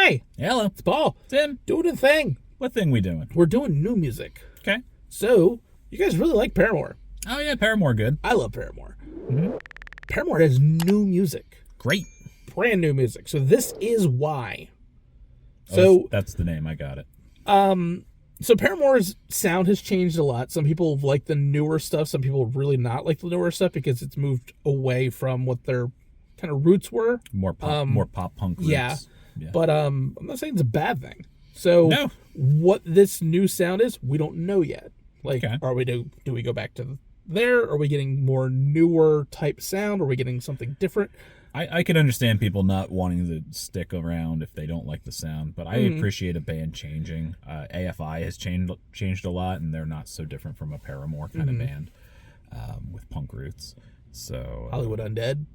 Hi, Hello. it's Paul. Tim. Doing a thing. What thing we doing? We're doing new music. Okay. So, you guys really like Paramore. Oh, yeah, Paramore good. I love Paramore. Mm-hmm. Paramore has new music. Great. Brand new music. So this is why. Oh, So that's the name. I got it. So Paramore's sound has changed a lot. Some people like the newer stuff. Some people really not like the newer stuff because it's moved away from what their kind of roots were. More pop punk roots. Yeah. But I'm not saying it's a bad thing. So No. what this new sound is, we don't know yet. Like, Okay. are we do we go back to there? Are we getting more newer type sound? Are we getting something different? I can understand people not wanting to stick around if they don't like the sound, but I appreciate a band changing. AFI has changed a lot, and they're not so different from a Paramore kind of band with punk roots. So Hollywood Undead.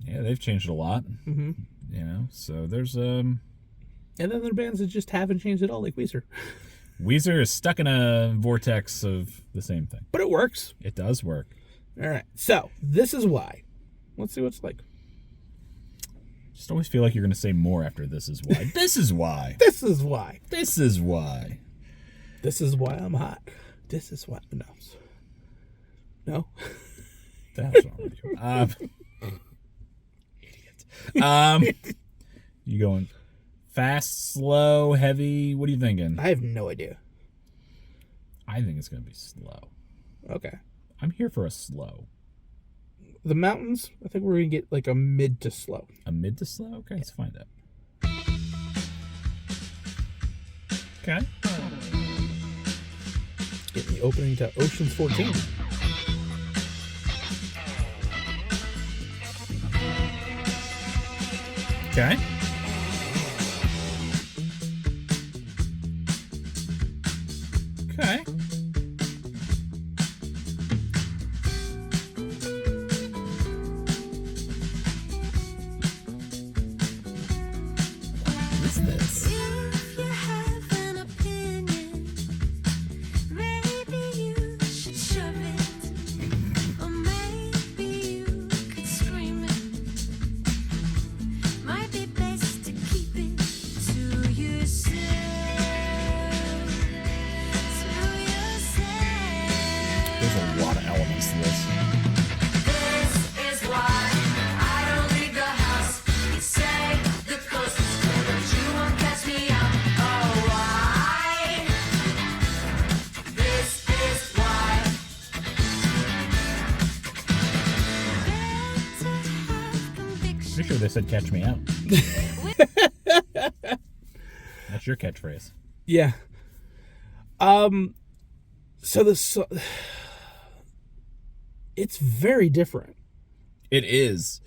Yeah, they've changed a lot. Mm-hmm. You know, so there's And then there are bands that just haven't changed at all, like Weezer. Weezer is stuck in a vortex of the same thing. But it works. It does work. All right. So this is why. Let's see what it's like. Just always feel like you're going to say more after this is why. This is why. This is why. This is why. This is why I'm hot. This is why. No. No. That's wrong with you. Idiot. You going fast, slow, heavy? What are you thinking? I have no idea. I think it's going to be slow. Okay. I'm here for a slow. The mountains, I think we're going to get like a mid to slow. A mid to slow? Okay, let's find out. Okay. Getting the opening to Ocean's 14. Okay. Okay. What's this? If you have an opinion, maybe you should shove it, or maybe you could scream it. Might be best to keep it to yourself. There's a lot of elements to this. This is why I don't leave the house. You say the coast is clear, but you won't catch me out. Oh, why? This is why. Better have conviction. Pretty sure they said catch me out. That's your catchphrase. Yeah. So this, it's very different, It is.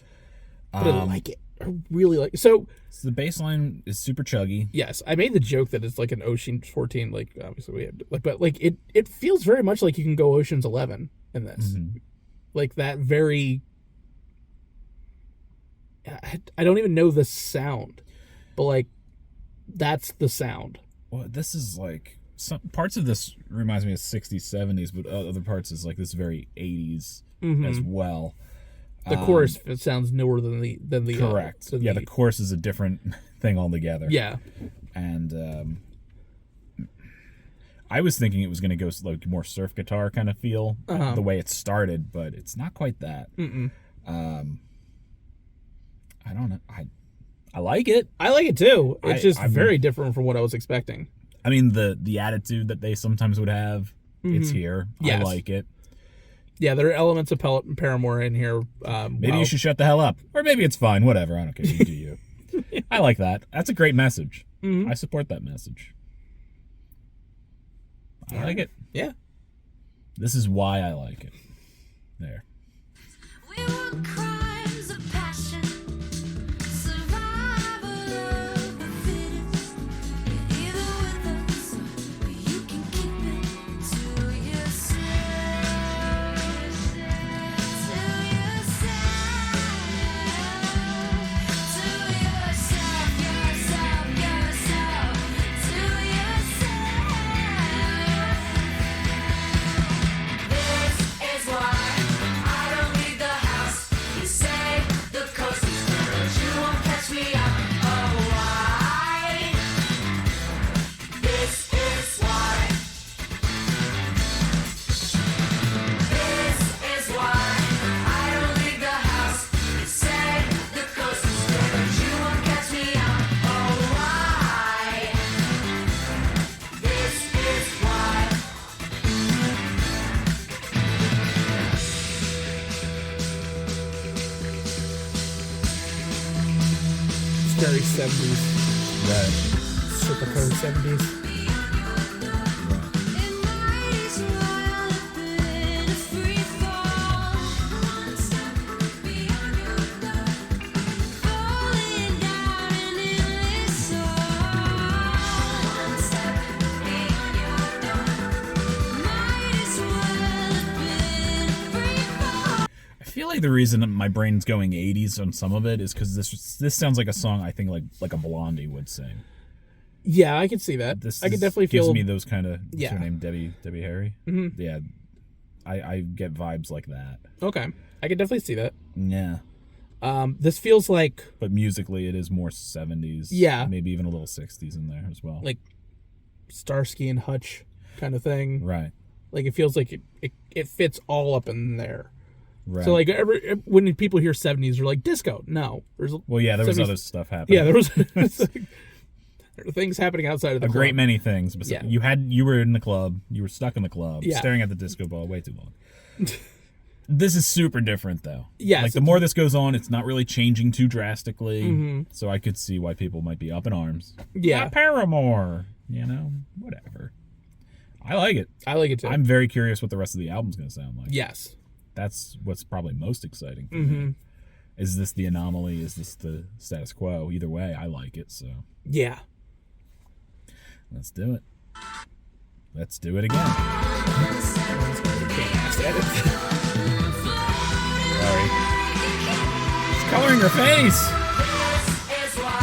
but I like it. I really like it. So The bass line is super chuggy. yes, I made the joke that it's like an Ocean's 14. Like obviously we have, like, but like it feels very much like you can go Ocean's 11 in this. Like that very. I don't even know the sound, but like, that's the sound. Well, this is like some parts of this reminds me of 60s, 70s, but other parts is like this very 80s as well. The chorus it sounds newer than the Correct. than Yeah, the chorus is a different thing altogether. yeah. And I was thinking it was going to go like more surf guitar kind of feel the way it started, but it's not quite that. I don't know. I like it. I like it too. It's I'm very different from what I was expecting. I mean, the attitude that they sometimes would have, it's here. Yes. I like it. Yeah, there are elements of Paramore in here. Maybe you should shut the hell up. Or maybe it's fine. Whatever. I don't care. You do you. I like that. That's a great message. I support that message. I like it. Yeah. This is why I like it. There. We want crimes of passion, survival of the fittest. You're either with us, or you can keep it to yourself. To yourself. To yourself, yourself. To yourself. This is why I don't leave the house. very 70s. Right. Circle code 70s. It might as well have been a free fall. One step beyond your door, falling down an endless soul. One step beyond your door, might as well have been a free fall. I feel like the reason my brain's going 80s on some of it is because this sounds like a song I think like a Blondie would sing. Yeah, I can see that. I can definitely gives feel. me those kind of. What's Yeah. her name? Debbie Harry. Mhm. Yeah, I get vibes like that. Okay, I can definitely see that. Yeah, This feels like but musically it is more 70s. Yeah. maybe even a little 60s in there as well. like Starsky and Hutch kind of thing. right, Like it feels like it fits all up in there. right. So like when people hear 70s, they're like disco. No, there's well, yeah, there was 70s other stuff happening. Yeah, there was there were things happening outside of the a great club. many things. But Yeah. you were in the club. You were stuck in the club, Yeah. staring at the disco ball way too long. This is super different though. Yes, like the it's- more this goes on, it's not really changing too drastically. Mm-hmm. So I could see why people might be up in arms. Yeah. Not Paramore, whatever. I like it. I like it too. I'm very curious what the rest of the album's going to sound like. Yes. That's what's probably most exciting for Mm-hmm. me. Is this the anomaly? Is this the status quo? Either way, I like it. So Yeah. let's do it. Let's do it again. Sorry. She's coloring her face. This is why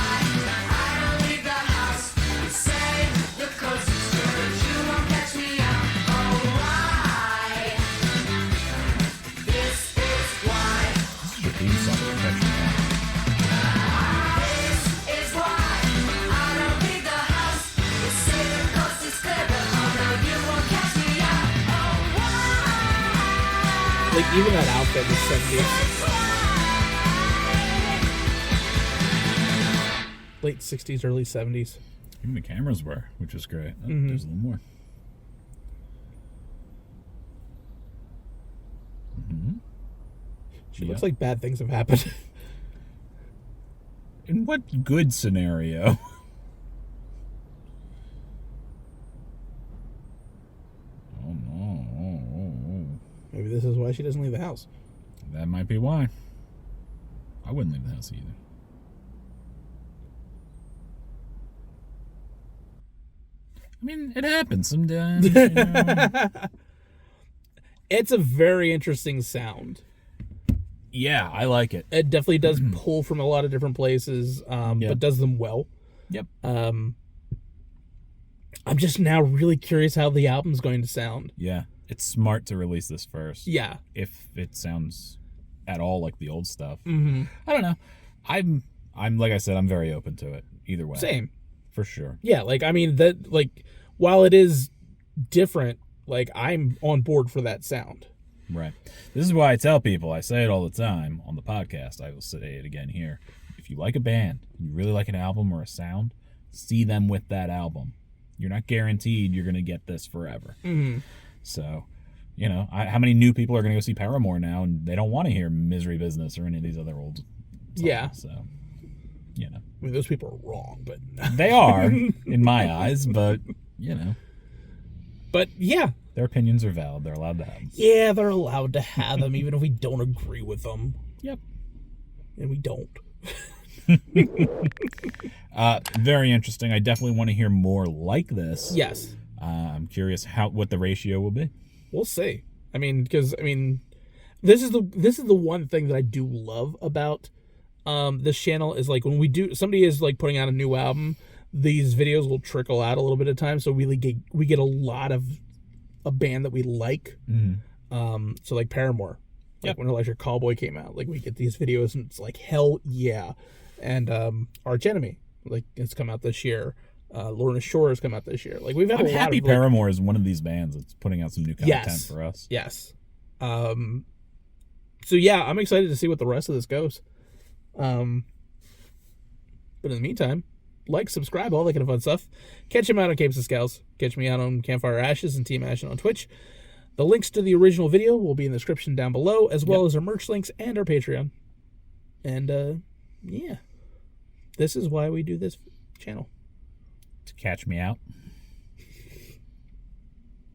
I don't leave the house. You say the coast is good, you won't catch me out. Oh, why? This is why. This is the theme song for Catch Me Out. This is why I don't leave the house. You say the coast is clear, but oh no, you won't catch me out. Oh, why? Like even that outfit in the 70s. Late 60s, early 70s. Even the cameras were, which was great. Oh, there's a little more. She looks like bad things have happened. In what good scenario? Oh no. Maybe this is why she doesn't leave the house. That might be why. I wouldn't leave the house either. I mean, it happens sometimes. It's a very interesting sound. Yeah, I like it. It definitely does pull from a lot of different places, but does them well. Yep. I'm just now really curious how the album's going to sound. Yeah, it's smart to release this first. Yeah. If it sounds at all like the old stuff. Mm-hmm. I don't know. I'm like I said, I'm very open to it. Either way. Same. For sure. Yeah, like I mean that like while it is different, like I'm on board for that sound. Right. This is why I tell people, I say it all the time on the podcast, I will say it again here. If you like a band, you really like an album or a sound, see them with that album. You're not guaranteed you're going to get this forever. Mm-hmm. So, how many new people are going to go see Paramore now and they don't want to hear Misery Business or any of these other old songs? Yeah. So, I mean, those people are wrong, but they are, in my eyes, but, but yeah, their opinions are valid. They're allowed to have them. yeah, they're allowed to have them, even if we don't agree with them, Yep. and we don't. Very interesting. I definitely want to hear more like this. Yes, I'm curious what the ratio will be. we'll see. I mean, because this is the one thing that I do love about this channel is like when somebody is like putting out a new album, these videos will trickle out a little bit of time, so we get a lot of a band that we like. Mm-hmm. So like Paramore, like when Electric Cowboy came out, like we get these videos and it's like hell yeah, and Arch Enemy, like it's come out this year. Lorna Shore has come out this year. Like we've had I'm a lot happy of like, Paramore is one of these bands that's putting out some new content for us. Yes. So yeah, I'm excited to see what the rest of this goes. But in the meantime, like, subscribe, all that kind of fun stuff. Catch him out on Capes and Scowls. Catch me out on Campfire Ashes and Team Ashen on Twitch. The links to the original video will be in the description down below, as well as our merch links and our Patreon. And yeah. this is why we do this channel. To catch me out.